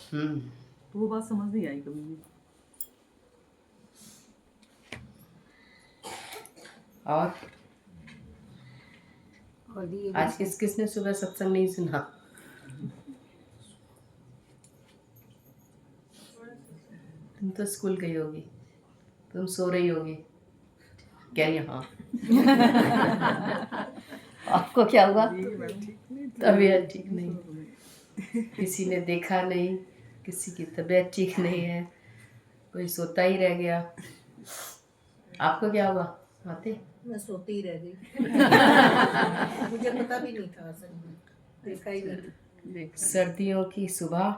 तो वो बात समझ नहीं आई कभी भी। और आज किसने सुबह सत्संग नहीं सुना? तुम तो स्कूल गई होगी, तुम सो रही होगी क्या? यहाँ आपको क्या हुआ? तबीयत ठीक नहीं, किसी ने देखा नहीं, किसी की तबीयत ठीक नहीं है, कोई सोता ही रह गया। आपको क्या हुआ माते? मैं सोती ही रह गई। मुझे पता भी नहीं था, असल में देखा ही नहीं। सर्दियों की सुबह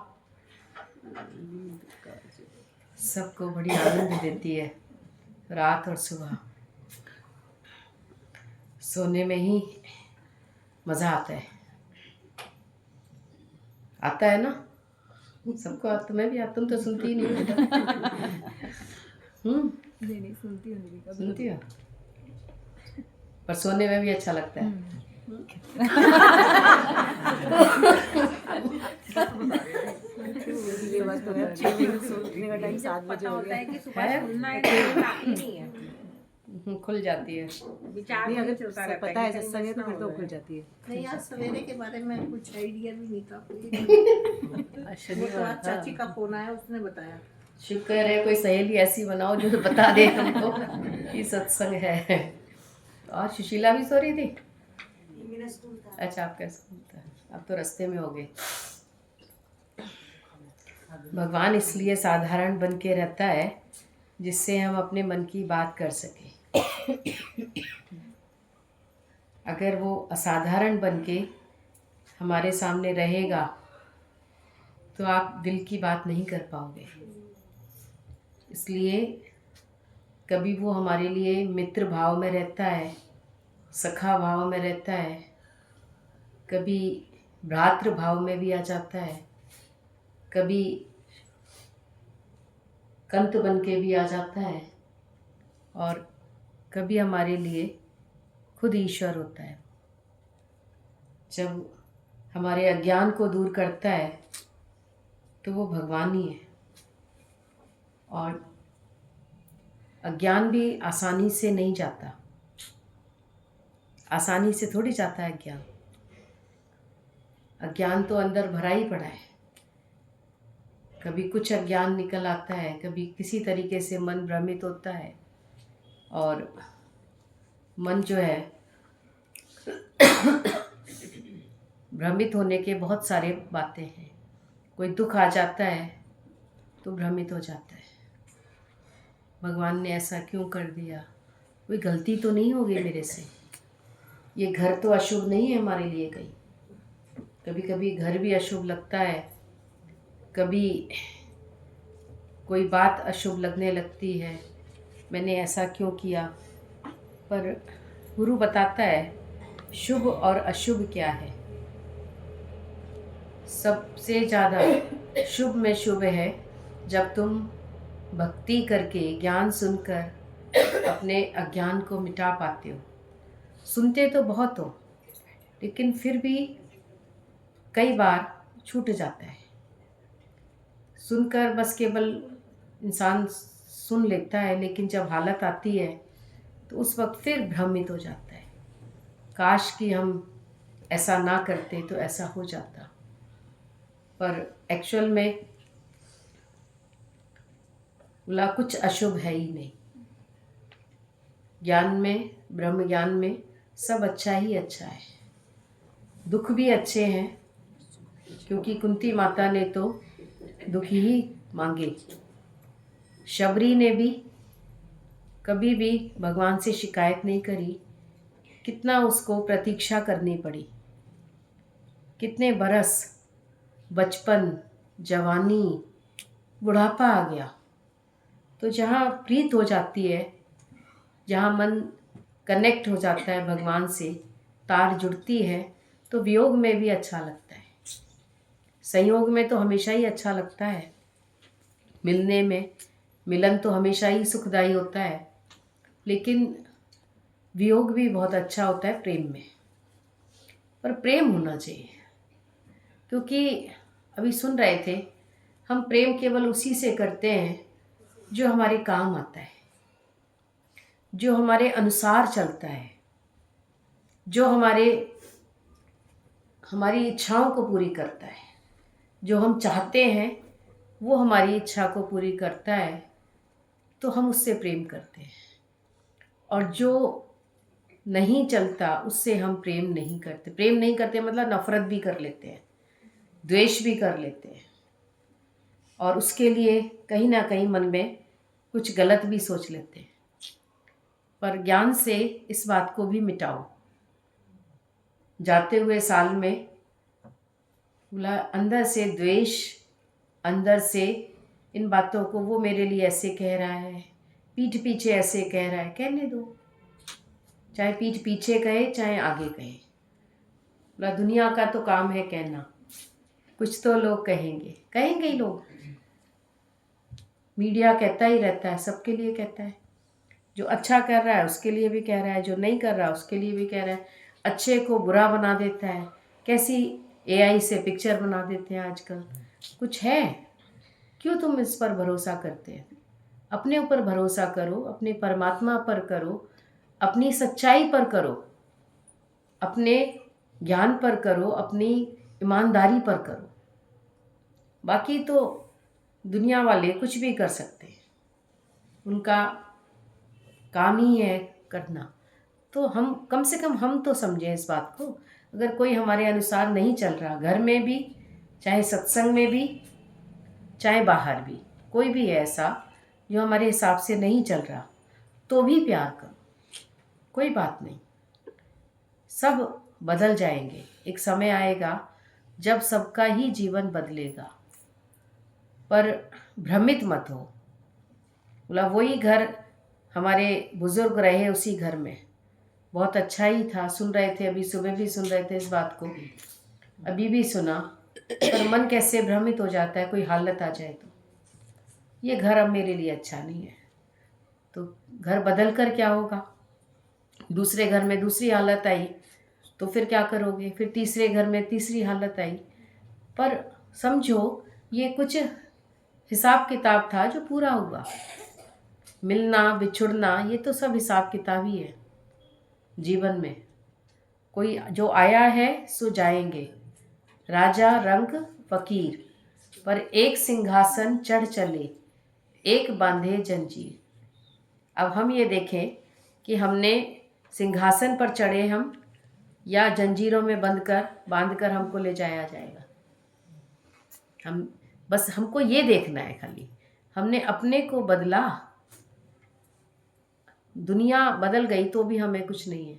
सबको बड़ी आनंद देती है, रात और सुबह सोने में ही मज़ा आता है। आता है ना सबको? तुम्हें भी आता? तुम तो सुनती ही नहीं बेटा। नहीं सुनती हूँ, सुनती हो, पर सोने में भी अच्छा लगता है। ये बात तो है, 6 बजे सोने का टाइम 7 बजे हो गया है कि सुबह सुनना है तो काफी नहीं है, खुल जाती है। विचार नहीं, अगर चलता रहता पता है कि सत्संग है तो कहीं फिर तो मिस ना खुल हो जाती है। नहीं, आज सवेरे के बारे में कुछ आइडिया भी नहीं था। वो तो शनिवार आज चाची का फोन आया, उसने बताया। शुक्र है कोई सहेली ऐसी बनाओ जो बता दे तुमको कि सत्संग है। और सुशीला भी सो रही थी? मेरा स्कूल था। अच्छा, आपका स्कूल था, अब तो रास्ते में हो गए। भगवान इसलिए साधारण बन के रहता है जिससे हम अपने मन की बात कर सकें। अगर वो असाधारण बन के हमारे सामने रहेगा तो आप दिल की बात नहीं कर पाओगे। इसलिए कभी वो हमारे लिए मित्र भाव में रहता है, सखा भाव में रहता है, कभी भ्रातृ भाव में भी आ जाता है, कभी कंत बन के भी आ जाता है, और कभी हमारे लिए खुद ईश्वर होता है। जब हमारे अज्ञान को दूर करता है तो वो भगवान ही है। और अज्ञान भी आसानी से नहीं जाता, आसानी से थोड़ी जाता है अज्ञान। अज्ञान तो अंदर भरा ही पड़ा है। कभी कुछ अज्ञान निकल आता है, कभी किसी तरीके से मन भ्रमित होता है, और मन जो है भ्रमित होने के बहुत सारे बातें हैं। कोई दुख आ जाता है तो भ्रमित हो जाता है, भगवान ने ऐसा क्यों कर दिया, कोई गलती तो नहीं होगी मेरे से, ये घर तो अशुभ नहीं है हमारे लिए कहीं। कभी कभी घर भी अशुभ लगता है, कभी कोई बात अशुभ लगने लगती है, मैंने ऐसा क्यों किया। पर गुरु बताता है शुभ और अशुभ क्या है। सबसे ज़्यादा शुभ में शुभ है जब तुम भक्ति करके ज्ञान सुनकर अपने अज्ञान को मिटा पाते हो। सुनते तो बहुत हो, लेकिन फिर भी कई बार छूट जाता है। सुनकर बस केवल इंसान सुन लेता है, लेकिन जब हालत आती है तो उस वक्त फिर भ्रमित हो जाता है। काश कि हम ऐसा ना करते तो ऐसा हो जाता, पर एक्चुअल में बोला कुछ अशुभ है ही नहीं। ज्ञान में, ब्रह्म ज्ञान में सब अच्छा ही अच्छा है। दुख भी अच्छे हैं, क्योंकि कुंती माता ने तो दुख ही मांगे। शबरी ने भी कभी भी भगवान से शिकायत नहीं करी। कितना उसको प्रतीक्षा करनी पड़ी, कितने बरस, बचपन, जवानी, बुढ़ापा आ गया। तो जहाँ प्रीत हो जाती है, जहाँ मन कनेक्ट हो जाता है भगवान से, तार जुड़ती है, तो वियोग में भी अच्छा लगता है। संयोग में तो हमेशा ही अच्छा लगता है, मिलने में मिलन तो हमेशा ही सुखदायी होता है, लेकिन वियोग भी बहुत अच्छा होता है प्रेम में। पर प्रेम होना चाहिए, क्योंकि अभी सुन रहे थे हम प्रेम केवल उसी से करते हैं जो हमारे काम आता है, जो हमारे अनुसार चलता है, जो हमारी इच्छाओं को पूरी करता है। जो हम चाहते हैं वो हमारी इच्छा को पूरी करता है तो हम उससे प्रेम करते हैं, और जो नहीं चलता उससे हम प्रेम नहीं करते। प्रेम नहीं करते मतलब नफरत भी कर लेते हैं, द्वेष भी कर लेते हैं, और उसके लिए कहीं ना कहीं मन में कुछ गलत भी सोच लेते हैं। पर ज्ञान से इस बात को भी मिटाओ। जाते हुए साल में बोला अंदर से द्वेष, अंदर से इन बातों को वो मेरे लिए ऐसे कह रहा है, पीठ पीछे ऐसे कह रहा है, कहने दो। चाहे पीठ पीछे कहे चाहे आगे कहे, बोला दुनिया का तो काम है कहना, कुछ तो लोग कहेंगे ही लोग। मीडिया कहता ही रहता है, सबके लिए कहता है। जो अच्छा कर रहा है उसके लिए भी कह रहा है, जो नहीं कर रहा उसके लिए भी कह रहा है। अच्छे को बुरा बना देता है। कैसी AI से पिक्चर बना देते हैं आजकल। कुछ है, क्यों तुम इस पर भरोसा करते हैं? अपने ऊपर भरोसा करो, अपने परमात्मा पर करो, अपनी सच्चाई पर करो, अपने ज्ञान पर करो, अपनी ईमानदारी पर करो। बाकी तो दुनिया वाले कुछ भी कर सकते हैं, उनका काम ही है करना। तो हम कम से कम हम तो समझें इस बात को। अगर कोई हमारे अनुसार नहीं चल रहा, घर में भी, चाहे सत्संग में भी, चाहे बाहर भी, कोई भी है ऐसा जो हमारे हिसाब से नहीं चल रहा, तो भी प्यार करो, कोई बात नहीं। सब बदल जाएंगे। एक समय आएगा जब सबका ही जीवन बदलेगा। पर भ्रमित मत हो। बोला वही घर हमारे बुजुर्ग रहे, उसी घर में बहुत अच्छा ही था। सुन रहे थे, अभी सुबह भी सुन रहे थे इस बात को, अभी भी सुना। पर मन कैसे भ्रमित हो जाता है, कोई हालत आ जाए तो ये घर अब मेरे लिए अच्छा नहीं है। तो घर बदल कर क्या होगा? दूसरे घर में दूसरी हालत आई तो फिर क्या करोगे? फिर तीसरे घर में तीसरी हालत आई। पर समझो ये कुछ हिसाब किताब था जो पूरा हुआ। मिलना बिछुड़ना ये तो सब हिसाब किताब ही है जीवन में। कोई जो आया है सो जाएंगे। राजा रंग फकीर, पर एक सिंहासन चढ़ चले, एक बांधे जंजीर। अब हम ये देखें कि हमने सिंहासन पर चढ़े हम, या जंजीरों में बांध कर हमको ले जाया जाएगा। हम बस हमको ये देखना है खाली, हमने अपने को बदला। दुनिया बदल गई तो भी हमें कुछ नहीं है,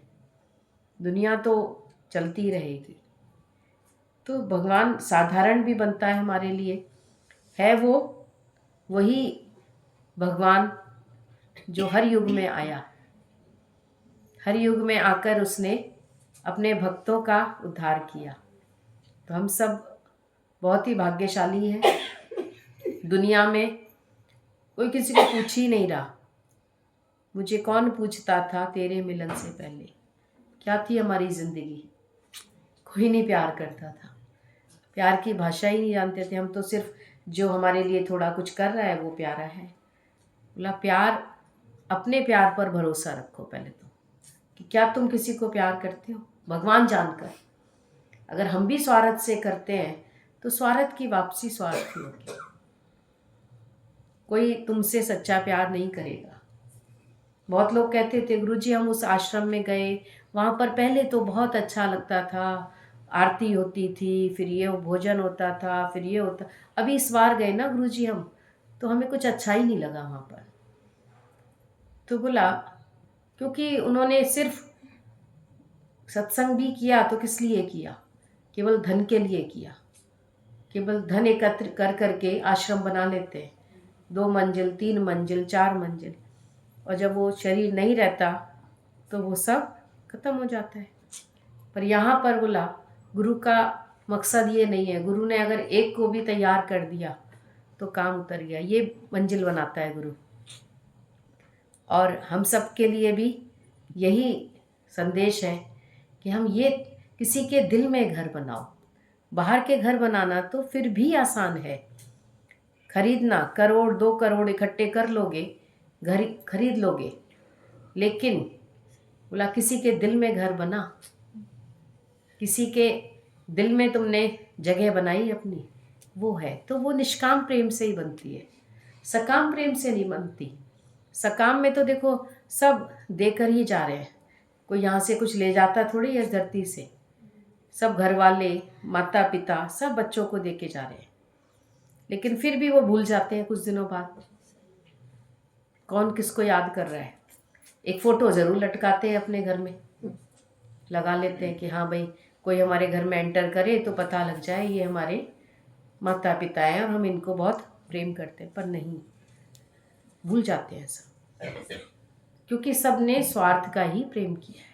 दुनिया तो चलती रहेगी। तो भगवान साधारण भी बनता है हमारे लिए। है वो वही भगवान जो हर युग में आया। हर युग में आकर उसने अपने भक्तों का उद्धार किया। तो हम सब बहुत ही भाग्यशाली हैं। दुनिया में कोई किसी को पूछ ही नहीं रहा। मुझे कौन पूछता था तेरे मिलन से पहले, क्या थी हमारी ज़िंदगी? कोई नहीं प्यार करता था, प्यार की भाषा ही नहीं जानते थे हम। तो सिर्फ जो हमारे लिए थोड़ा कुछ कर रहा है वो प्यारा है। बोला प्यार, अपने प्यार पर भरोसा रखो पहले तो, कि क्या तुम किसी को प्यार करते हो भगवान जानकर। अगर हम भी स्वार्थ से करते हैं तो स्वार्थ की वापसी स्वार्थ ही होगी। कोई तुमसे सच्चा प्यार नहीं करेगा। बहुत लोग कहते थे गुरुजी हम उस आश्रम में गए, वहाँ पर पहले तो बहुत अच्छा लगता था, आरती होती थी, फिर ये भोजन होता था, फिर ये होता। अभी इस बार गए ना गुरुजी हम, तो हमें कुछ अच्छा ही नहीं लगा वहाँ पर। तो बोला क्योंकि उन्होंने सिर्फ सत्संग भी किया तो किस लिए किया? केवल धन के लिए किया। केवल धन एकत्र कर करके आश्रम बना लेते हैं, 2 मंजिल 3 मंजिल 4 मंजिल, और जब वो शरीर नहीं रहता तो वो सब खत्म हो जाता है। पर यहाँ पर बोला गुरु का मकसद ये नहीं है। गुरु ने अगर एक को भी तैयार कर दिया तो काम उतर गया। ये मंजिल बनाता है गुरु। और हम सब के लिए भी यही संदेश है कि हम ये किसी के दिल में घर बनाओ। बाहर के घर बनाना तो फिर भी आसान है, खरीदना, करोड़ 2 करोड़ इकट्ठे कर लोगे, घर खरीद लोगे, लेकिन बोला किसी के दिल में घर बना, किसी के दिल में तुमने जगह बनाई अपनी, वो है। तो वो निष्काम प्रेम से ही बनती है, सकाम प्रेम से नहीं बनती। सकाम में तो देखो सब देकर ही जा रहे हैं, कोई यहाँ से कुछ ले जाता थोड़ी है इस धरती से। सब घर वाले, माता पिता सब बच्चों को दे के जा रहे हैं, लेकिन फिर भी वो भूल जाते हैं कुछ दिनों बाद। कौन किसको याद कर रहा है। एक फ़ोटो ज़रूर लटकाते हैं अपने घर में, लगा लेते हैं कि हाँ भाई कोई हमारे घर में एंटर करे तो पता लग जाए ये हमारे माता पिता हैं और हम इनको बहुत प्रेम करते हैं। पर नहीं, भूल जाते हैं सब, क्योंकि सब ने स्वार्थ का ही प्रेम किया है।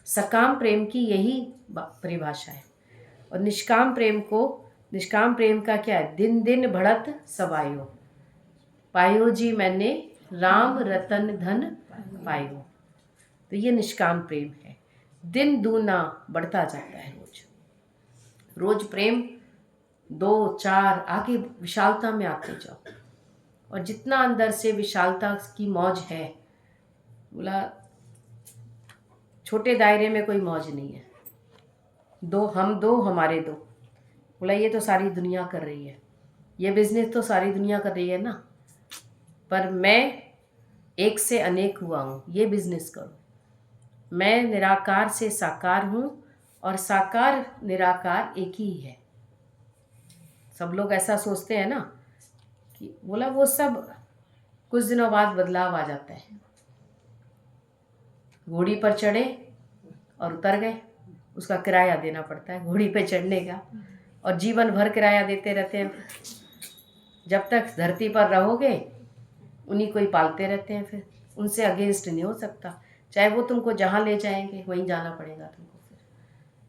सकाम प्रेम की यही परिभाषा है। और निष्काम प्रेम का क्या है? दिन दिन बढ़त सवायो, पायो जी मैंने राम रतन धन पायो। तो ये निष्काम प्रेम है, दिन दूना बढ़ता जाता है। रोज प्रेम 2 4 आगे विशालता में आते जाओ, और जितना अंदर से विशालता की मौज है, बोला छोटे दायरे में कोई मौज नहीं है। 2 हम 2 हमारे 2, बोला ये तो सारी दुनिया कर रही है, ये बिजनेस तो सारी दुनिया कर रही है ना, पर मैं एक से अनेक हुआ हूँ, ये बिजनेस करो। मैं निराकार से साकार हूँ और साकार निराकार एक ही है। सब लोग ऐसा सोचते हैं ना कि बोला वो सब कुछ दिनों बाद बदलाव आ जाता है। घोड़ी पर चढ़े और उतर गए, उसका किराया देना पड़ता है घोड़ी पे चढ़ने का, और जीवन भर किराया देते रहते हैं। जब तक धरती पर रहोगे उन्हीं को ही पालते रहते हैं, फिर उनसे अगेंस्ट नहीं हो सकता। चाहे वो तुमको जहाँ ले जाएंगे वहीं जाना पड़ेगा तुमको, फिर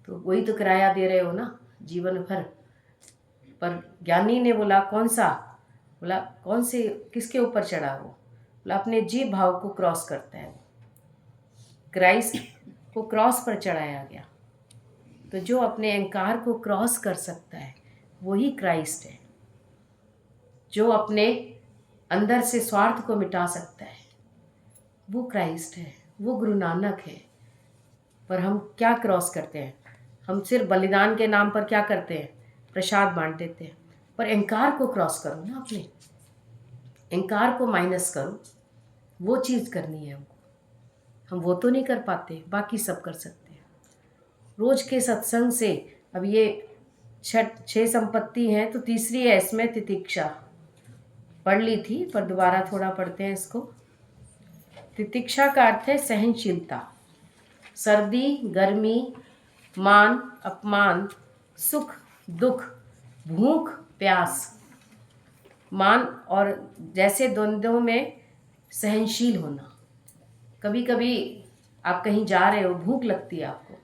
तो वही तो किराया दे रहे हो ना जीवन भर। पर ज्ञानी ने बोला कौन सा? बोला कौन से, किसके ऊपर चढ़ा वो? बोला अपने जीव भाव को क्रॉस करता है। क्राइस्ट को क्रॉस पर चढ़ाया गया। तो जो अपने अहंकार को क्रॉस कर सकता है वही क्राइस्ट है। जो अपने अंदर से स्वार्थ को मिटा सकता है वो क्राइस्ट है, वो गुरु नानक है। पर हम क्या क्रॉस करते हैं? हम सिर्फ बलिदान के नाम पर क्या करते हैं? प्रसाद बांट देते हैं। पर अहंकार को क्रॉस करो ना, अपने अहंकार को माइनस करो, वो चीज़ करनी है हमको। हम वो तो नहीं कर पाते, बाकी सब कर सकते हैं। रोज के सत्संग से अब ये 6 संपत्ति हैं, तो तीसरी है इसमें तितिक्षा। पढ़ ली थी पर दोबारा थोड़ा पढ़ते हैं इसको। तितिक्षा का अर्थ है सहनशीलता। सर्दी, गर्मी, मान अपमान, सुख दुख, भूख प्यास, मान और जैसे द्वंद्वों में सहनशील होना। कभी कभी आप कहीं जा रहे हो, भूख लगती है आपको,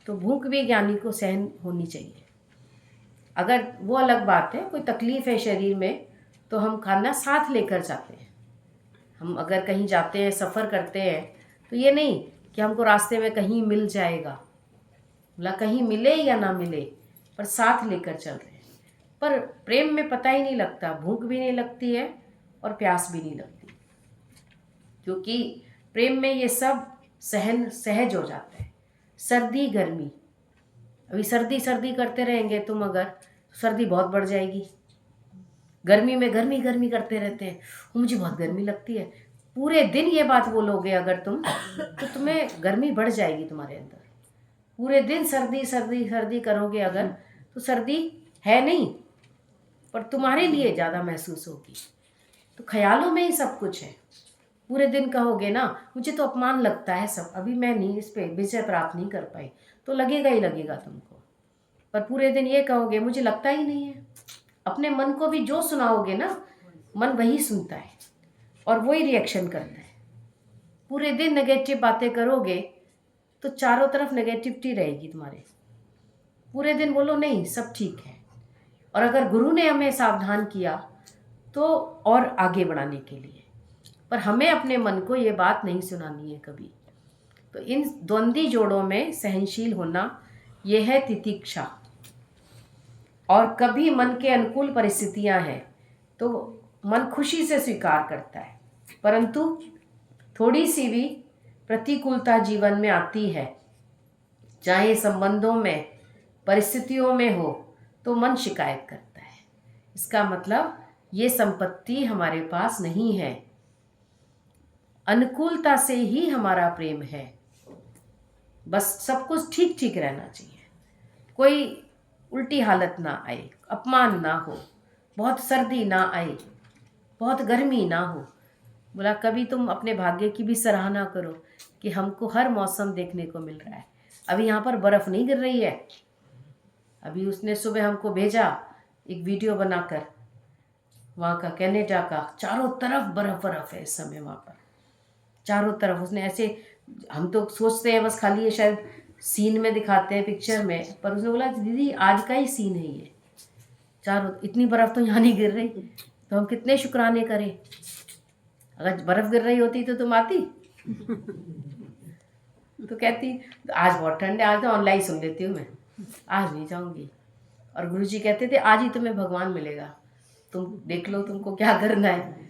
तो भूख भी ज्ञानी को सहन होनी चाहिए। अगर वो अलग बात है, कोई तकलीफ़ है शरीर में, तो हम खाना साथ लेकर जाते हैं। हम अगर कहीं जाते हैं, सफ़र करते हैं, तो ये नहीं कि हमको रास्ते में कहीं मिल जाएगा, बोला कहीं मिले या ना मिले, पर साथ लेकर चल रहे हैं। पर प्रेम में पता ही नहीं लगता, भूख भी नहीं लगती है और प्यास भी नहीं लगती, क्योंकि प्रेम में ये सब सहज हो जाता है। सर्दी गर्मी, अभी सर्दी सर्दी करते रहेंगे तुम अगर, सर्दी बहुत बढ़ जाएगी। गर्मी में गर्मी गर्मी करते रहते हैं, मुझे बहुत गर्मी लगती है, पूरे दिन ये बात बोलोगे अगर तुम, तो तुम्हें गर्मी बढ़ जाएगी तुम्हारे अंदर। पूरे दिन सर्दी सर्दी सर्दी करोगे अगर, तो सर्दी है नहीं, पर तुम्हारे लिए ज़्यादा महसूस होगी। तो ख्यालों में ही सब कुछ है। पूरे दिन कहोगे ना मुझे तो अपमान लगता है सब, अभी मैं नहीं इस पे विजय प्राप्त नहीं कर पाई, तो लगेगा ही लगेगा तुमको। पर पूरे दिन ये कहोगे मुझे लगता ही नहीं है, अपने मन को भी जो सुनाओगे ना, मन वही सुनता है और वही रिएक्शन करता है। पूरे दिन नेगेटिव बातें करोगे तो चारों तरफ नेगेटिविटी रहेगी तुम्हारे। पूरे दिन बोलो नहीं सब ठीक है, और अगर गुरु ने हमें सावधान किया तो और आगे बढ़ाने के लिए, पर हमें अपने मन को ये बात नहीं सुनानी है कभी। तो इन द्वंद्वी जोड़ों में सहनशील होना, ये है तितिक्षा। और कभी मन के अनुकूल परिस्थितियां हैं, तो मन खुशी से स्वीकार करता है। परंतु थोड़ी सी भी प्रतिकूलता जीवन में आती है, चाहे संबंधों में, परिस्थितियों में हो, तो मन शिकायत करता है। इसका मतलब ये संपत्ति हमारे पास नहीं है। अनुकूलता से ही हमारा प्रेम है। बस सब कुछ ठीक ठीक रहना चाहिए, कोई उल्टी हालत ना आए, अपमान ना हो, बहुत सर्दी ना आए, बहुत गर्मी ना हो। बोला कभी तुम अपने भाग्य की भी सराहना करो कि हमको हर मौसम देखने को मिल रहा है। अभी यहाँ पर बर्फ़ नहीं गिर रही है। अभी उसने सुबह हमको भेजा एक वीडियो बनाकर, वहाँ का कनाडा का, चारों तरफ बर्फ़ है इस समय वहाँ पर, चारों तरफ। उसने ऐसे, हम तो सोचते हैं बस खाली ये शायद सीन में दिखाते हैं, पिक्चर में, पर उसने बोला दीदी आज का ही सीन है ये, चारों इतनी बर्फ़ तो यहाँ नहीं गिर रही। तो हम कितने शुक्राने करें। अगर बर्फ़ गिर रही होती तो तुम आती? तो कहती आज बहुत ठंड है, आज तो ऑनलाइन सुन लेती हूँ मैं, आज नहीं जाऊँगी। और गुरुजी कहते थे आज ही तुम्हें भगवान मिलेगा, तुम देख लो तुमको क्या करना है।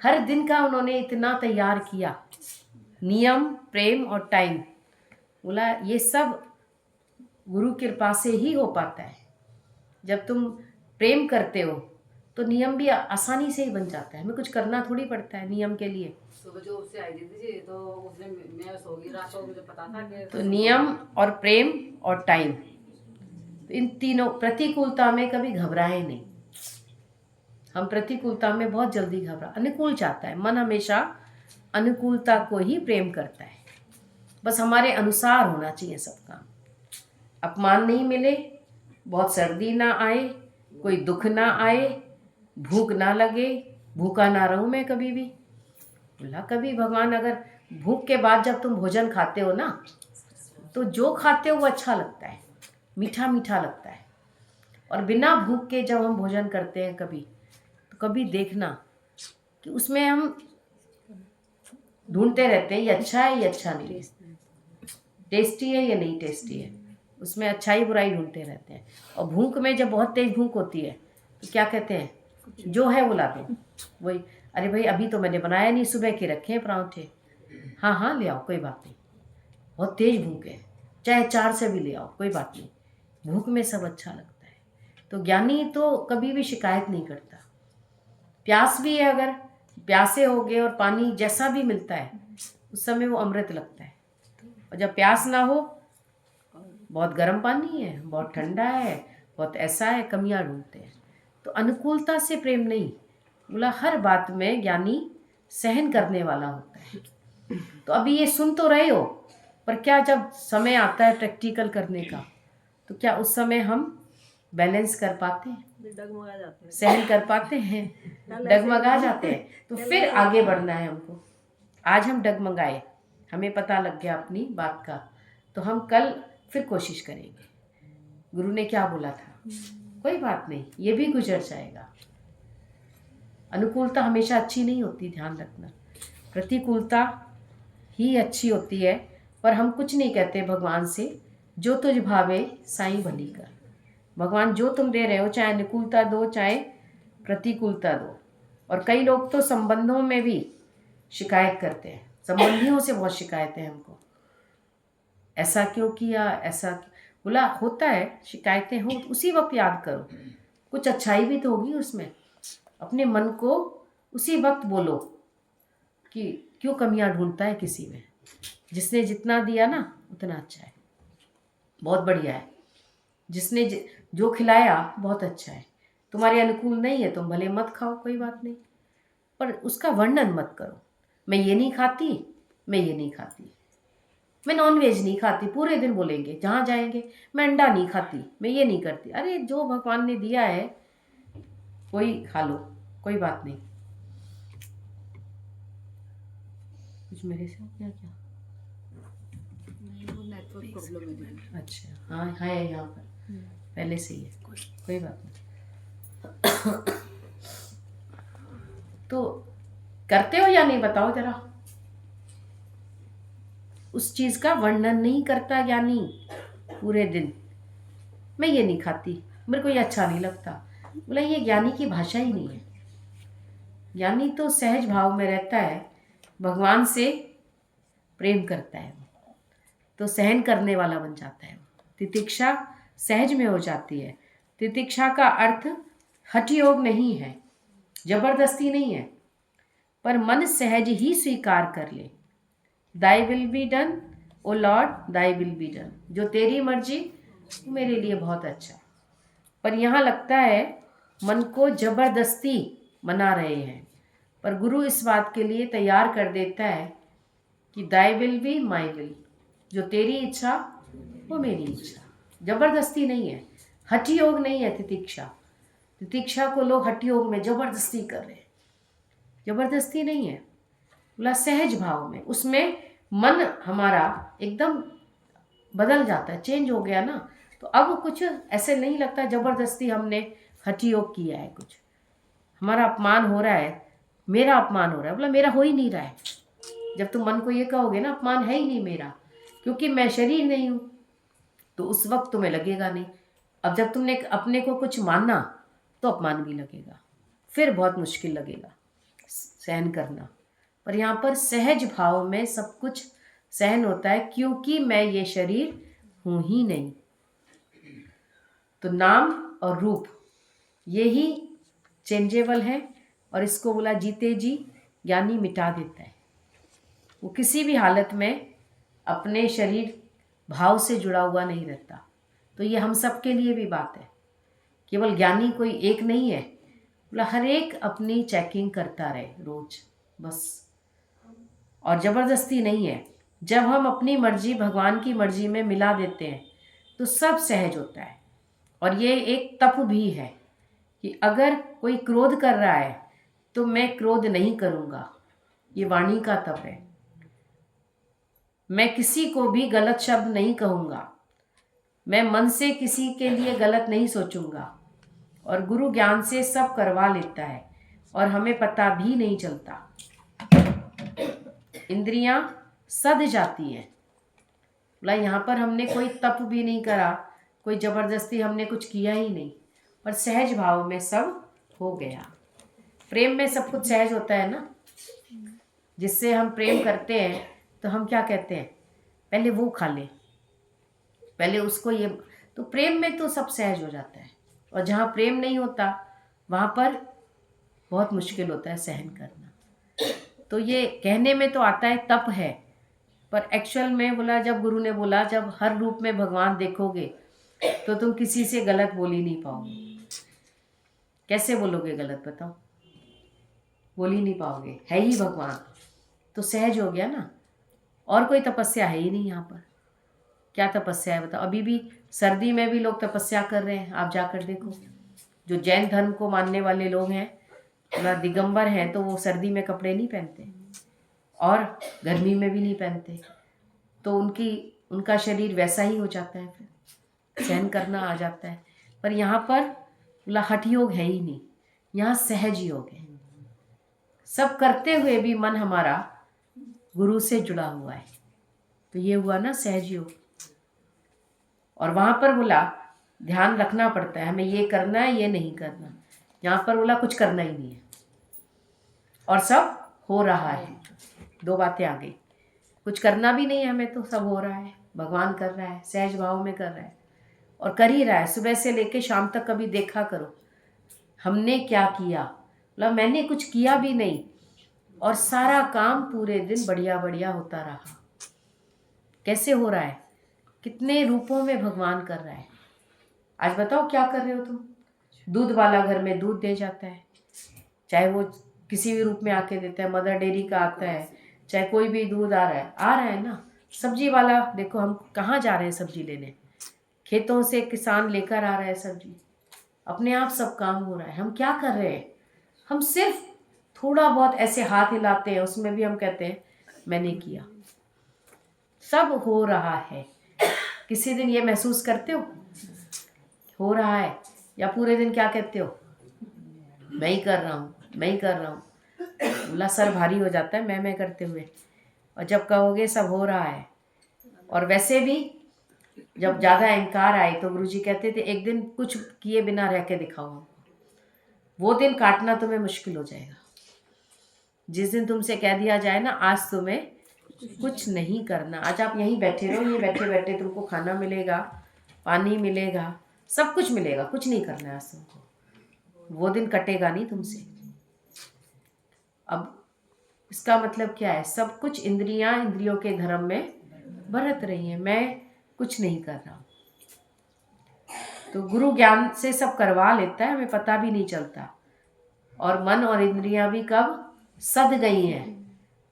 हर दिन का उन्होंने इतना तैयार किया, नियम, प्रेम और टाइम। बोला ये सब गुरु कृपा से ही हो पाता है। जब तुम प्रेम करते हो तो नियम भी आसानी से ही बन जाता है, हमें कुछ करना थोड़ी पड़ता है नियम के लिए। सुबह जो उससे आई दीदी जी, तो उसने, मैं सो गई रात को, मुझे पता था कि तो नियम और प्रेम और टाइम, इन तीनों, प्रतिकूलता में कभी घबराए नहीं। हम प्रतिकूलता में बहुत जल्दी अनुकूल चाहता है मन, हमेशा अनुकूलता को ही प्रेम करता है। बस हमारे अनुसार होना चाहिए सब काम। अपमान नहीं मिले, बहुत सर्दी ना आए, कोई दुख ना आए, भूख ना लगे, भूखा ना रहूं मैं कभी भी। बोला कभी भगवान, अगर भूख के बाद जब तुम भोजन खाते हो ना, तो जो खाते हो वो अच्छा लगता है, मीठा मीठा लगता है। और बिना भूख के जब हम भोजन करते हैं कभी, तो कभी देखना कि उसमें हम ढूंढते रहते हैं ये अच्छा है, ये अच्छा नहीं है, टेस्टी है, ये नहीं टेस्टी है, उसमें अच्छाई बुराई ढूंढते रहते हैं। और भूख में जब बहुत तेज भूख होती है तो क्या कहते हैं, जो है वो ला दो। वही, अरे भाई अभी तो मैंने बनाया नहीं, सुबह के रखे हैं परांठे, हाँ हाँ ले आओ कोई बात नहीं, बहुत तेज भूख है, चाहे 4 से भी ले आओ कोई बात नहीं। भूख में सब अच्छा लगता है। तो ज्ञानी तो कभी भी शिकायत नहीं करता। प्यास भी है, अगर प्यासे हो गए और पानी जैसा भी मिलता है उस समय वो अमृत लगता है। और जब प्यास ना हो, बहुत गर्म पानी है, बहुत ठंडा है, बहुत ऐसा है, कमियां ढूंढते हैं। तो अनुकूलता से प्रेम नहीं। बोला हर बात में ज्ञानी सहन करने वाला होता है। तो अभी ये सुन तो रहे हो, पर क्या जब समय आता है प्रैक्टिकल करने का, तो क्या उस समय हम बैलेंस कर पाते हैं, डगमगा जाते हैं, सहन कर पाते हैं? डगमगा जाते हैं। तो फिर आगे बढ़ना है हमको। आज हम डगमगाए, हमें पता लग गया अपनी बात का, तो हम कल फिर कोशिश करेंगे। गुरु ने क्या बोला था, कोई बात नहीं, ये भी गुजर जाएगा। अनुकूलता हमेशा अच्छी नहीं होती, ध्यान रखना। प्रतिकूलता ही अच्छी होती है। पर हम कुछ नहीं कहते भगवान से, जो तुझ भावे साईं भली कर। भगवान जो तुम दे रहे हो, चाहे अनुकूलता दो चाहे प्रतिकूलता दो। और कई लोग तो संबंधों में भी शिकायत करते हैं, संबंधियों से बहुत शिकायतें हमको, ऐसा क्यों किया, ऐसा बोला। होता है, शिकायतें हो, उसी वक्त याद करो कुछ अच्छाई भी तो होगी उसमें। अपने मन को उसी वक्त बोलो कि क्यों कमियां ढूंढता है किसी में, जिसने जितना दिया ना उतना अच्छा है, बहुत बढ़िया है। जिसने जो खिलाया बहुत अच्छा है। तुम्हारे अनुकूल नहीं है, तुम भले मत खाओ, कोई बात नहीं, पर उसका वर्णन मत करो। मैं ये नहीं खाती, मैं ये नहीं खाती, मैं नॉनवेज नहीं खाती, पूरे दिन बोलेंगे जहाँ जाएंगे। मैं अंडा नहीं खाती, मैं ये नहीं करती। अरे जो भगवान ने दिया है कोई खा लो, कोई बात नहीं। कुछ मेरे से हो गया क्या? वो नेटवर्क प्रॉब्लम है दीदी। अच्छा, हाँ है यहाँ पर पहले से ही है, कोई बात नहीं। तो करते हो या नहीं, बताओ जरा। उस चीज का वर्णन नहीं करता ज्ञानी पूरे दिन। मैं ये नहीं खाती, मेरे को ये अच्छा नहीं लगता, बोला ये ज्ञानी की भाषा ही नहीं है। ज्ञानी तो सहज भाव में रहता है, भगवान से प्रेम करता है, तो सहन करने वाला बन जाता है। तितिक्षा सहज में हो जाती है। तितिक्षा का अर्थ हठ योग नहीं है, जबरदस्ती नहीं है, पर मन सहज ही स्वीकार कर ले। Thy will be done O lord, thy will be done. जो तेरी मर्जी वो मेरे लिए बहुत अच्छा है। पर यहाँ लगता है मन को जबरदस्ती मना रहे हैं, पर गुरु इस बात के लिए तैयार कर देता है कि दाई विल बी माई विल, जो तेरी इच्छा वो मेरी इच्छा। जबरदस्ती नहीं है, हठ योग नहीं है तितिक्षा। तितिक्षा को लोग हठ योग में जबरदस्ती कर रहे हैं, जबरदस्ती नहीं है। बोला सहज भाव में, उसमें मन हमारा एकदम बदल जाता है, चेंज हो गया ना, तो अब कुछ ऐसे नहीं लगता जबरदस्ती हमने हठ योग किया है। कुछ हमारा अपमान हो रहा है, मेरा अपमान हो रहा है, बोला मेरा हो ही नहीं रहा है। जब तुम मन को ये कहोगे ना अपमान है ही नहीं मेरा, क्योंकि मैं शरीर नहीं हूँ, तो उस वक्त तुम्हें लगेगा नहीं। अब जब तुमने अपने को कुछ माना तो अपमान भी लगेगा, फिर बहुत मुश्किल लगेगा सहन करना। पर यहाँ पर सहज भाव में सब कुछ सहन होता है, क्योंकि मैं ये शरीर हूँ ही नहीं। तो नाम और रूप ये ही चेंजेबल है, और इसको बोला जीते जी ज्ञानी मिटा देता है। वो किसी भी हालत में अपने शरीर भाव से जुड़ा हुआ नहीं रहता। तो ये हम सब के लिए भी बात है, केवल ज्ञानी कोई एक नहीं है। बोला हर एक अपनी चेकिंग करता रहे रोज बस, और ज़बरदस्ती नहीं है। जब हम अपनी मर्जी भगवान की मर्जी में मिला देते हैं तो सब सहज होता है। और ये एक तप भी है कि अगर कोई क्रोध कर रहा है तो मैं क्रोध नहीं करूँगा, ये वाणी का तप है। मैं किसी को भी गलत शब्द नहीं कहूँगा, मैं मन से किसी के लिए गलत नहीं सोचूंगा। और गुरु ज्ञान से सब करवा लेता है और हमें पता भी नहीं चलता। इंद्रियां सध जाती हैं। बोला यहाँ पर हमने कोई तप भी नहीं करा, कोई ज़बरदस्ती हमने कुछ किया ही नहीं, और सहज भाव में सब हो गया। प्रेम में सब कुछ सहज होता है ना। जिससे हम प्रेम करते हैं तो हम क्या कहते हैं, पहले वो खा ले, पहले उसको ये, तो प्रेम में तो सब सहज हो जाता है। और जहाँ प्रेम नहीं होता वहाँ पर बहुत मुश्किल होता है सहन करना। तो ये कहने में तो आता है तप है, पर एक्चुअल में बोला, जब गुरु ने बोला जब हर रूप में भगवान देखोगे तो तुम किसी से गलत बोल ही नहीं पाओगे। कैसे बोलोगे गलत, बताओ, बोल ही नहीं पाओगे, है ही भगवान, तो सहज हो गया ना। और कोई तपस्या है ही नहीं यहाँ पर। क्या तपस्या है बताओ। अभी भी सर्दी में भी लोग तपस्या कर रहे हैं, आप जाकर देखो। जो जैन धर्म को मानने वाले लोग हैं, थोड़ा दिगंबर हैं, तो वो सर्दी में कपड़े नहीं पहनते और गर्मी में भी नहीं पहनते, तो उनका शरीर वैसा ही हो जाता है, फिर सहन करना आ जाता है। पर यहाँ पर बोला हठ योग है ही नहीं, यहाँ सहज योग है। सब करते हुए भी मन हमारा गुरु से जुड़ा हुआ है, तो ये हुआ ना सहज योग। और वहाँ पर बोला ध्यान रखना पड़ता है, हमें ये करना है, ये नहीं करना। यहाँ पर बोला कुछ करना ही नहीं है और सब हो रहा है। दो बातें आ गई, कुछ करना भी नहीं है हमें, तो सब हो रहा है, भगवान कर रहा है, सहज भाव में कर रहा है और कर ही रहा है। सुबह से लेके शाम तक कभी देखा करो हमने क्या किया। बोला मैंने कुछ किया भी नहीं और सारा काम पूरे दिन बढ़िया बढ़िया होता रहा। कैसे हो रहा है, कितने रूपों में भगवान कर रहा है। आज बताओ क्या कर रहे हो तुम। दूध वाला घर में दूध दे जाता है, चाहे वो किसी भी रूप में आके देता है, मदर डेयरी का आता है, चाहे कोई भी दूध आ रहा है ना। सब्जी वाला देखो, हम कहाँ जा रहे हैं सब्जी लेने, खेतों से किसान लेकर आ रहा है सब्जी, अपने आप सब काम हो रहा है। हम क्या कर रहे हैं, हम सिर्फ थोड़ा बहुत ऐसे हाथ हिलाते हैं, उसमें भी हम कहते हैं मैंने किया। सब हो रहा है। किसी दिन ये महसूस करते हो रहा है, या पूरे दिन क्या कहते हो, मैं ही कर रहा हूँ, मैं ही कर रहा हूँ। बोला सर भारी हो जाता है मैं करते हुए। और जब कहोगे सब हो रहा है। और वैसे भी जब ज़्यादा अहंकार आए तो गुरुजी कहते थे एक दिन कुछ किए बिना रह के दिखाओ हमको। वो दिन काटना तुम्हें मुश्किल हो जाएगा। जिस दिन तुमसे कह दिया जाए ना आज तुम्हें कुछ नहीं करना, आज आप यहीं बैठे रहो, ये बैठे बैठे तुमको खाना मिलेगा, पानी मिलेगा, सब कुछ मिलेगा, कुछ नहीं करना है आज तुमको, वो दिन कटेगा नहीं तुमसे। अब इसका मतलब क्या है? सब कुछ इंद्रियों के धर्म में बरत रही हैं, मैं कुछ नहीं कर रहा हूँ। तो गुरु ज्ञान से सब करवा लेता है, हमें पता भी नहीं चलता। और मन और इंद्रियां भी कब सद गई हैं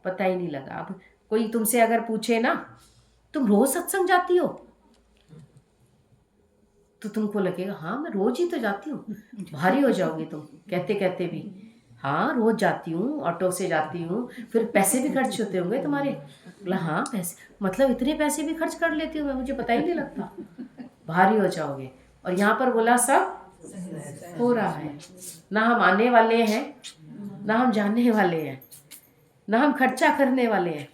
पता ही नहीं लगा। अब कोई तुमसे अगर पूछे ना तुम रोज सत्संग जाती हो, तो तुमको लगेगा हाँ मैं रोज ही तो जाती हूँ, भारी हो जाओगे तुम कहते कहते भी। हाँ रोज जाती हूँ, ऑटो से जाती हूँ, फिर पैसे भी खर्च होते होंगे तुम्हारे। बोला हाँ पैसे, मतलब इतने पैसे भी खर्च कर लेती हूँ मैं, मुझे पता ही नहीं लगता, भारी हो जाओगे। और यहाँ पर बोला सब हो रहा है, ना हम आने वाले हैं ना हम जाने वाले हैं, ना हम खर्चा करने वाले हैं।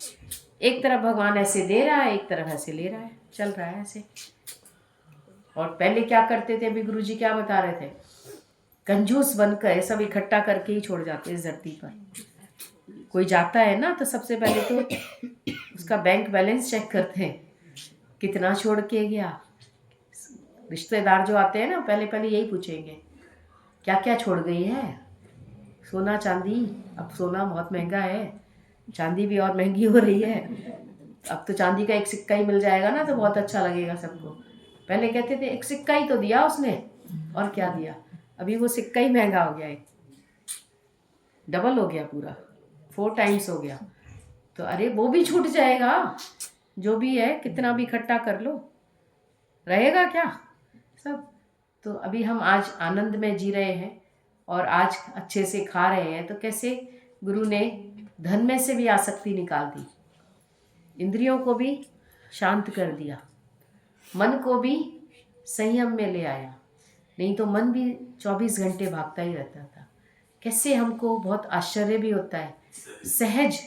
एक तरफ भगवान ऐसे दे रहा है, एक तरफ ऐसे ले रहा है, चल रहा है ऐसे। और पहले क्या करते थे, अभी गुरुजी क्या बता रहे थे, कंजूस बनकर सब इकट्ठा करके ही छोड़ जाते इस धरती पर। कोई जाता है ना तो सबसे पहले तो उसका बैंक बैलेंस चेक करते हैं, कितना छोड़ के गया। रिश्तेदार जो आते हैं ना पहले पहले यही पूछेंगे क्या क्या छोड़ गई है, सोना चांदी। अब सोना बहुत महंगा है, चांदी भी और महंगी हो रही है। अब तो चांदी का एक सिक्का ही मिल जाएगा ना तो बहुत अच्छा लगेगा सबको। पहले कहते थे एक सिक्का ही तो दिया उसने, और क्या दिया। अभी वो सिक्का ही महंगा हो गया है, डबल हो गया, पूरा 4 टाइम्स हो गया। तो अरे वो भी छूट जाएगा, जो भी है कितना भी इकट्ठा कर लो, रहेगा क्या सब। तो अभी हम आज आनंद में जी रहे हैं और आज अच्छे से खा रहे हैं, तो कैसे गुरु ने धन में से भी आसक्ति निकाल दी, इंद्रियों को भी शांत कर दिया, मन को भी संयम में ले आया। नहीं तो मन भी 24 घंटे भागता ही रहता था। कैसे हमको बहुत आश्चर्य भी होता है, सहज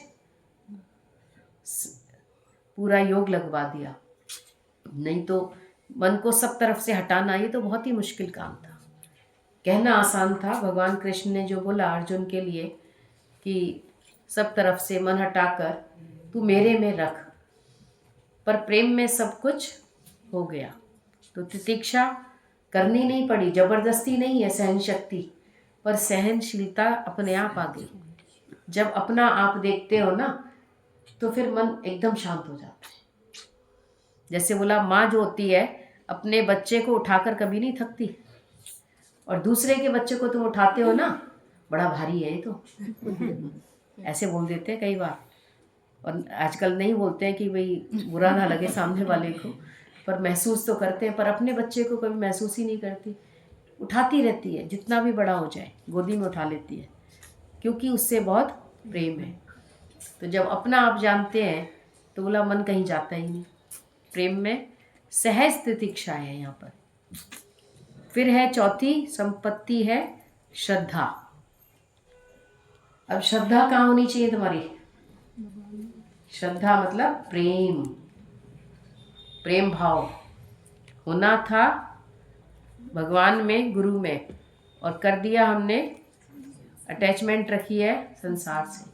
पूरा योग लगवा दिया। नहीं तो मन को सब तरफ से हटाना ये तो बहुत ही मुश्किल काम था। कहना आसान था, भगवान कृष्ण ने जो बोला अर्जुन के लिए कि सब तरफ से मन हटाकर तू मेरे में रख, पर प्रेम में सब कुछ हो गया। तो तितिक्षा करनी नहीं पड़ी, जबरदस्ती नहीं है सहन शक्ति, पर सहनशीलता अपने आप आ गई। जब अपना आप देखते हो ना तो फिर मन एकदम शांत हो जाता है। जैसे बोला माँ जो होती है अपने बच्चे को उठाकर कभी नहीं थकती, और दूसरे के बच्चे को तुम उठाते हो ना बड़ा भारी है ये तो ऐसे बोल देते हैं कई बार। और आजकल नहीं बोलते हैं कि भाई बुरा ना लगे सामने वाले को, पर महसूस तो करते हैं। पर अपने बच्चे को कभी महसूस ही नहीं करती, उठाती रहती है, जितना भी बड़ा हो जाए गोदी में उठा लेती है, क्योंकि उससे बहुत प्रेम है। तो जब अपना आप जानते हैं तो बोला मन कहीं जाता ही नहीं, प्रेम में सहज तितिक्षा है यहाँ पर। फिर है चौथी संपत्ति है श्रद्धा। अब श्रद्धा कहाँ होनी चाहिए तुम्हारी? श्रद्धा मतलब प्रेम, प्रेम भाव होना था भगवान में, गुरु में, और कर दिया हमने, अटैचमेंट रखी है संसार से।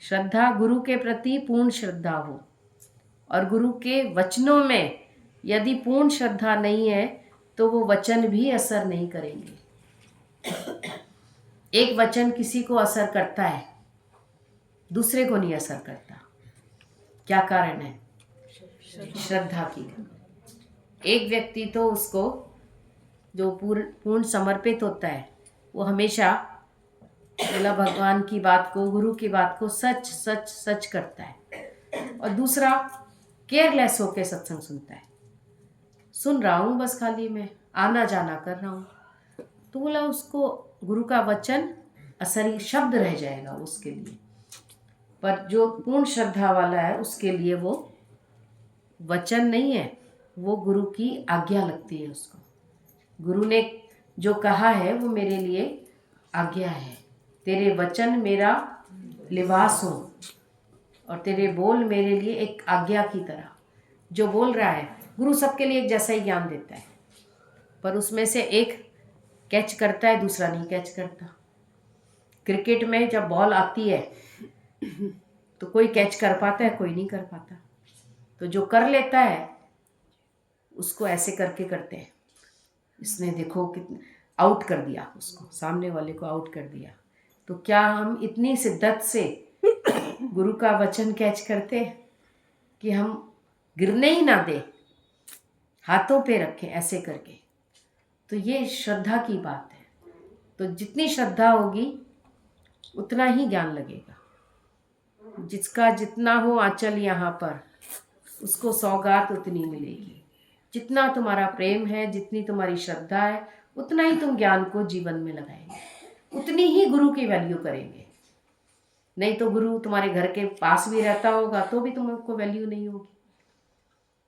श्रद्धा गुरु के प्रति पूर्ण श्रद्धा हो, और गुरु के वचनों में यदि पूर्ण श्रद्धा नहीं है तो वो वचन भी असर नहीं करेंगे। एक वचन किसी को असर करता है, दूसरे को नहीं असर करता। क्या कारण है? श्रद्धा की। एक व्यक्ति तो उसको जो पूर्ण समर्पित होता है वो हमेशा बोला भगवान की बात को, गुरु की बात को सच सच सच करता है, और दूसरा केयरलेस होकर सत्संग सुनता है। सुन रहा हूँ बस खाली मैं आना जाना कर रहा हूँ, तो बोला उसको गुरु का वचन असली शब्द रह जाएगा उसके लिए। पर जो पूर्ण श्रद्धा वाला है उसके लिए वो वचन नहीं है, वो गुरु की आज्ञा लगती है उसको। गुरु ने जो कहा है वो मेरे लिए आज्ञा है, तेरे वचन मेरा लिबास हो, और तेरे बोल मेरे लिए एक आज्ञा की तरह। जो बोल रहा है, गुरु सबके लिए एक जैसा ही ज्ञान देता है, पर उसमें से एक कैच करता है, दूसरा नहीं कैच करता। क्रिकेट में जब बॉल आती है तो कोई कैच कर पाता है, कोई नहीं कर पाता। तो जो कर लेता है उसको ऐसे करके करते हैं, इसने देखो कितने आउट कर दिया, उसको सामने वाले को आउट कर दिया। तो क्या हम इतनी शिद्दत से गुरु का वचन कैच करते हैं कि हम गिरने ही ना दे, हाथों पे रखें ऐसे करके? तो ये श्रद्धा की बात है। तो जितनी श्रद्धा होगी उतना ही ज्ञान लगेगा। जिसका जितना हो आंचल यहाँ पर, उसको सौगात उतनी मिलेगी। जितना तुम्हारा प्रेम है, जितनी तुम्हारी श्रद्धा है, उतना ही तुम ज्ञान को जीवन में लगाएंगे, उतनी ही गुरु की वैल्यू करेंगे। नहीं तो गुरु तुम्हारे घर के पास भी रहता होगा तो भी तुमको वैल्यू नहीं होगी।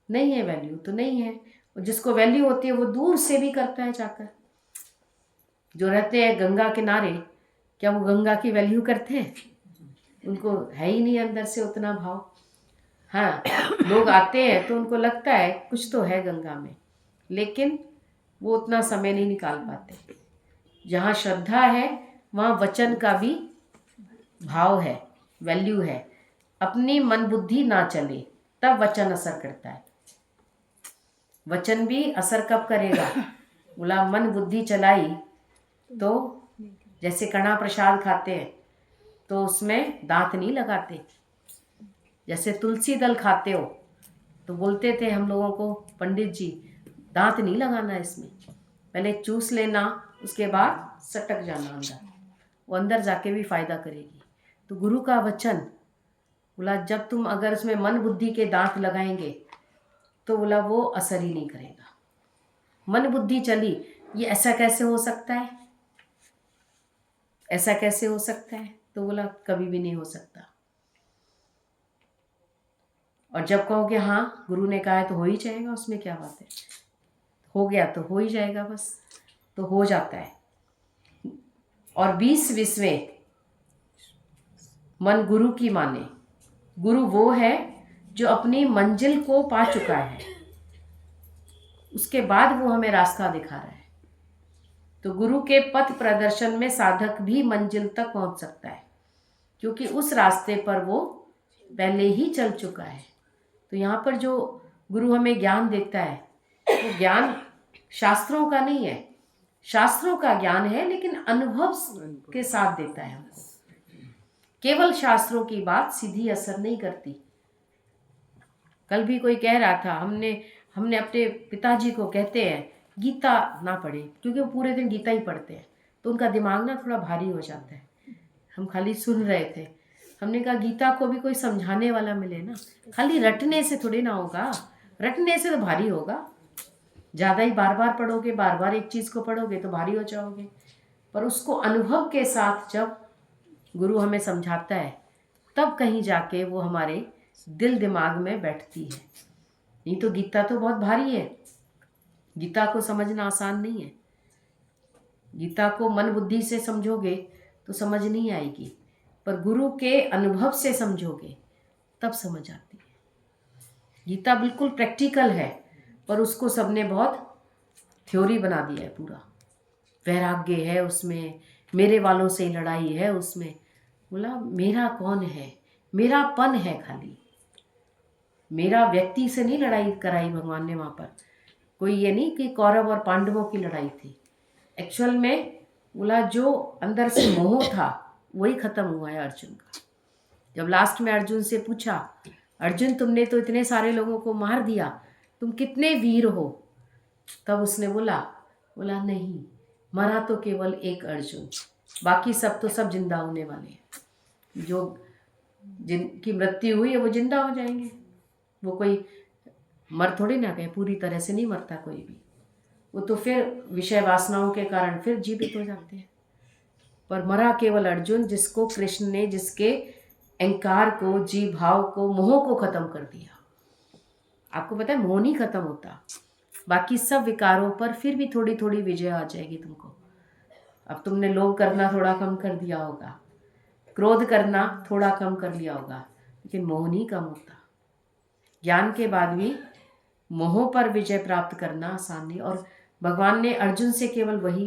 नहीं है वैल्यू तो नहीं है। और जिसको वैल्यू होती है वो दूर से भी करता है जाकर। जो रहते हैं गंगा किनारे, क्या वो गंगा की वैल्यू करते हैं? उनको है ही नहीं अंदर से उतना भाव। हाँ, लोग आते हैं तो उनको लगता है कुछ तो है गंगा में, लेकिन वो उतना समय नहीं निकाल पाते। जहाँ श्रद्धा है वहाँ वचन का भी भाव है, वैल्यू है। अपनी मन बुद्धि ना चले तब वचन असर करता है। वचन भी असर कब करेगा? बोला मन बुद्धि चलाई तो जैसे कणा प्रसाद खाते हैं तो उसमें दांत नहीं लगाते। जैसे तुलसी दल खाते हो तो बोलते थे हम लोगों को पंडित जी, दांत नहीं लगाना इसमें, पहले चूस लेना, उसके बाद सटक जाना अंदर, वो अंदर जाके भी फायदा करेगी। तो गुरु का वचन बोला जब तुम अगर उसमें मन बुद्धि के दांत लगाएंगे तो बोला वो असर ही नहीं करेगा। मन बुद्धि चली, ये ऐसा कैसे हो सकता है, ऐसा कैसे हो सकता है? तो बोला कभी भी नहीं हो सकता। और जब कहोगे हाँ गुरु ने कहा है तो हो ही जाएगा, उसमें क्या बात है, हो गया तो हो ही जाएगा, बस तो हो जाता है। और 20वें मन गुरु की माने। गुरु वो है जो अपनी मंजिल को पा चुका है, उसके बाद वो हमें रास्ता दिखा रहा है। तो गुरु के पथ प्रदर्शन में साधक भी मंजिल तक पहुंच सकता है, क्योंकि उस रास्ते पर वो पहले ही चल चुका है। तो यहाँ पर जो गुरु हमें ज्ञान देता है वो ज्ञान शास्त्रों का नहीं है, शास्त्रों का ज्ञान है लेकिन अनुभव के साथ देता है हमको। केवल शास्त्रों की बात सीधी असर नहीं करती। कल भी कोई कह रहा था, हमने अपने पिताजी को कहते हैं गीता ना पढ़े, क्योंकि वो पूरे दिन गीता ही पढ़ते हैं तो उनका दिमाग ना थोड़ा भारी हो जाता है। हम खाली सुन रहे थे, हमने कहा गीता को भी कोई समझाने वाला मिले ना, खाली रटने से थोड़ी ना होगा, रटने से तो भारी होगा। ज़्यादा ही बार बार पढ़ोगे, बार बार एक चीज़ को पढ़ोगे तो भारी हो जाओगे। पर उसको अनुभव के साथ जब गुरु हमें समझाता है तब कहीं जाके वो हमारे दिल दिमाग में बैठती है। नहीं तो गीता तो बहुत भारी है, गीता को समझना आसान नहीं है। गीता को मन बुद्धि से समझोगे तो समझ नहीं आएगी, पर गुरु के अनुभव से समझोगे तब समझ आती है। गीता बिल्कुल प्रैक्टिकल है, पर उसको सबने बहुत थ्योरी बना दिया है पूरा। वैराग्य है उसमें, मेरे वालों से लड़ाई है उसमें। बोला मेरा कौन है, मेरापन है खाली, मेरा व्यक्ति से नहीं लड़ाई कराई भगवान ने वहाँ पर। कोई ये नहीं कि कौरव और पांडवों की लड़ाई थी। एक्चुअल में बोला जो अंदर से मोह था वही खत्म हुआ है अर्जुन का। जब लास्ट में अर्जुन से पूछा, अर्जुन तुमने तो इतने सारे लोगों को मार दिया, तुम कितने वीर हो? तब उसने बोला नहीं, मरा तो केवल एक अर्जुन, बाकी सब तो सब जिंदा होने वाले हैं। जो जिनकी मृत्यु हुई है वो जिंदा हो जाएंगे। वो कोई मर थोड़ी ना गए, पूरी तरह से नहीं मरता कोई भी, वो तो फिर विषय वासनाओं के कारण फिर जीवित हो जाते हैं। पर मरा केवल अर्जुन, जिसको कृष्ण ने जिसके अहंकार को, जीव भाव को, मोह को खत्म कर दिया। आपको पता है मोह नहीं खत्म होता, बाकी सब विकारों पर फिर भी थोड़ी थोड़ी विजय आ जाएगी तुमको। अब तुमने लोभ करना थोड़ा कम कर दिया होगा, क्रोध करना थोड़ा कम कर लिया होगा, लेकिन मोह नहीं कम होता। ज्ञान के बाद भी मोह पर विजय प्राप्त करना आसान नहीं। और भगवान ने अर्जुन से केवल वही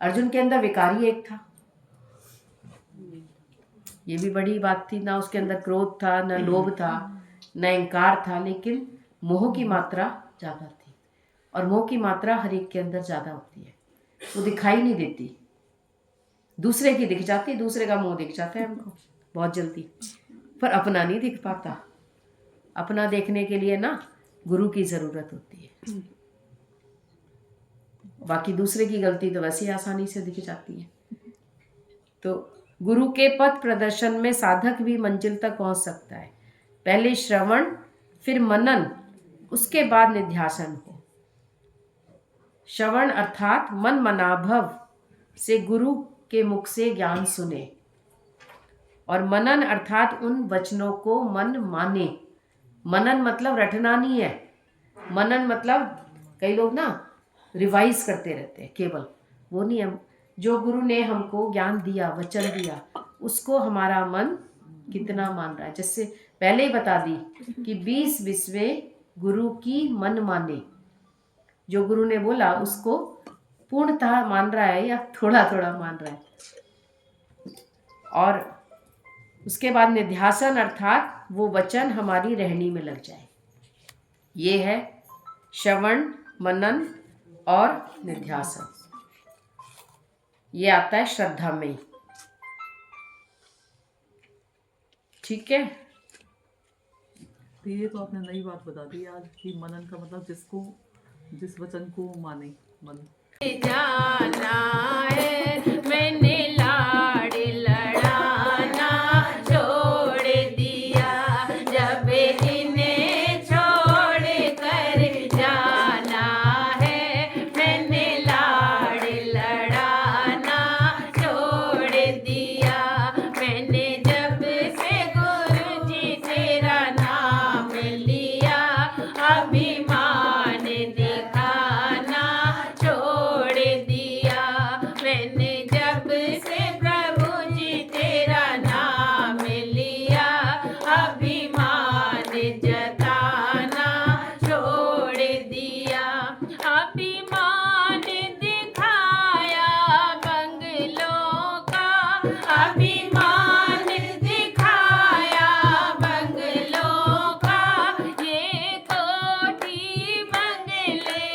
अर्जुन के अंदर विकारी एक था, ये भी बड़ी बात थी। ना उसके अंदर क्रोध था, ना लोभ था, ना अहंकार था, लेकिन मोह की मात्रा ज़्यादा थी। और मोह की मात्रा हर एक के अंदर ज़्यादा होती है, वो दिखाई नहीं देती। दूसरे की दिख जाती, दूसरे का मोह दिख जाता है हमको बहुत जल्दी, पर अपना नहीं दिख पाता। अपना देखने के लिए ना गुरु की ज़रूरत होती है। बाकी दूसरे की गलती तो वैसे ही आसानी से दिख जाती है। तो गुरु के पथ प्रदर्शन में साधक भी मंजिल तक पहुंच सकता है। पहले श्रवण, फिर मनन, उसके बाद निध्यासन हो। श्रवण अर्थात मन मनाभव से गुरु के मुख से ज्ञान सुने, और मनन अर्थात उन वचनों को मन माने। मनन मतलब रटना नहीं है। मनन मतलब कई लोग ना रिवाइज करते रहते हैं, केवल वो नहीं है। जो गुरु ने हमको ज्ञान दिया, वचन दिया, उसको हमारा मन कितना मान रहा है। जैसे पहले ही बता दी कि 20 गुरु की मन माने। जो गुरु ने बोला उसको पूर्णतः मान रहा है या थोड़ा थोड़ा मान रहा है। और उसके बाद निध्यासन अर्थात वो वचन हमारी रहनी में लग जाए। ये है श्रवण, मनन और निध्यासन। ये आता है श्रद्धा में। ठीक है, तो ये तो आपने नई बात बता दी आज कि मनन का मतलब जिस वचन को माने मन। जाना है मैंने लाड़ लड़ाना छोड़ दिया, जब इन्हें छोड़ कर जाना है मैंने लाड़ लड़ाना छोड़ दिया। मैंने जब से गुरु जी तेरा नाम लिया, अभिमान दिखाना छोड़ दिया। मैंने जब से प्रभु जी तेरा नाम लिया, अभिमान जताना छोड़ दिया। अभिमान दिखाया बंगलों का, अभिमान दिखाया बंगलों का। ये कोठी बंगले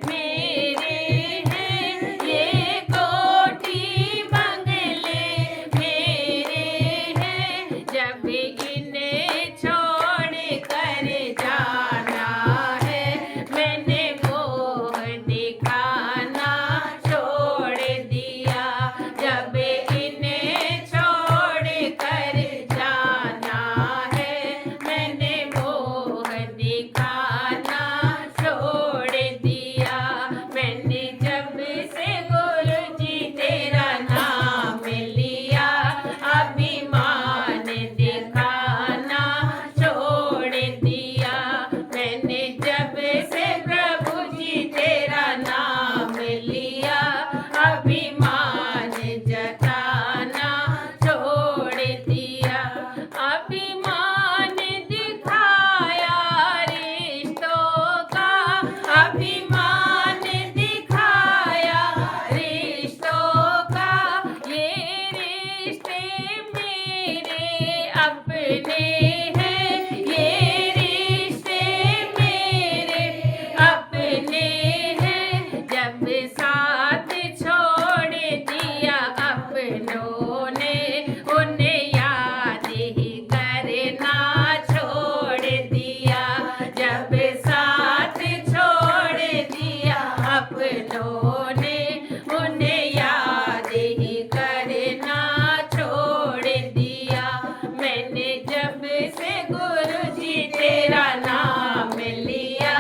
मेरे हैं, ये कोठी बंगले मेरे हैं। जब इन्हें छोड़ कर जाना है मैंने मोह दिखाना छोड़ दिया। जब इन्हें छोड़ कर जाना है मैंने मोह दिखाना छोड़ दिया। मैंने जब से गुरु जी तेरा नाम लिया, अभिमान दिखाना छोड़ दिया। मैंने जब से प्रभु जी तेरा नाम लिया, अभिमान जताना छोड़ दिया। अभिमान दिखाया रिश्तों का, अभिमान दिखाया रिश्तों का। ये रिश्ते मेरे अपने हैं, ये रिश्ते मेरे अपने हैं। जब साथ छोड़ दिया अपनों ने, उन्हें याद ही करना छोड़ दिया। जब साथ छोड़ दिया अपनों ने, उन्हें याद ही करना छोड़ दिया। मैंने जब से गुरु जी तेरा नाम लिया,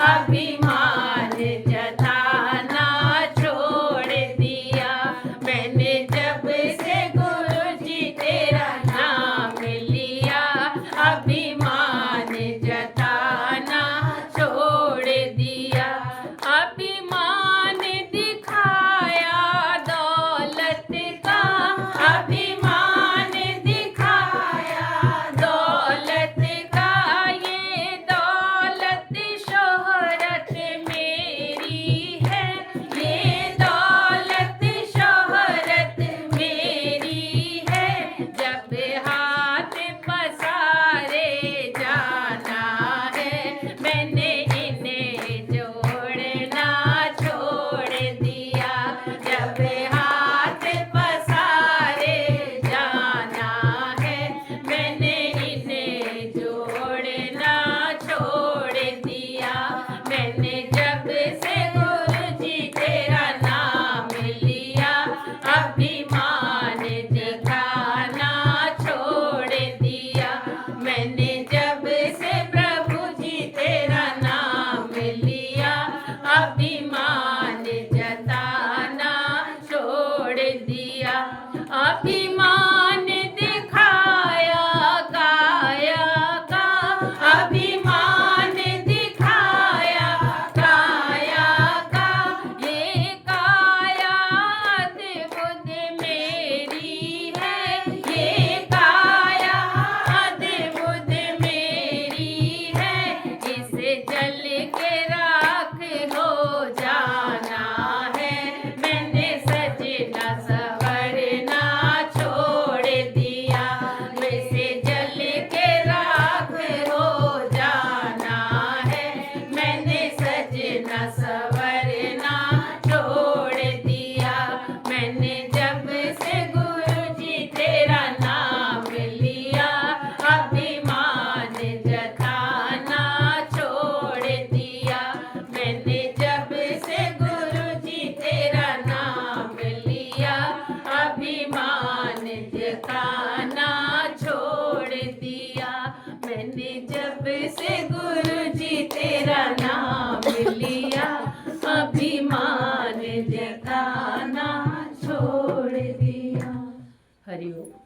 अभिमान जताना छोड़ दिया। मैंने जब से दिया, अभिमान दिखाया काया का, अभिमान दिखाया काया का, ये काया अद्भुत मेरी है, ये काया अद्भुत मेरी है, इसे जल के राख हो जाना है, मैंने सजना सवरना छोड़ दिया, वैसे जल के राख हो जाना है, मैंने सजना सवरना छोड़ दिया, मैंने जब से गुरु जी तेरा नाम लिया, अभिमान जताना छोड़ दिया, मैंने जब से गुरु जी तेरा नाम लिया, अभिमान जताना छोड़ दिया, मैंने जब से गुरु जी तेरा नाम लिया, अभिमान जताना छोड़ दिया। हरि ओम।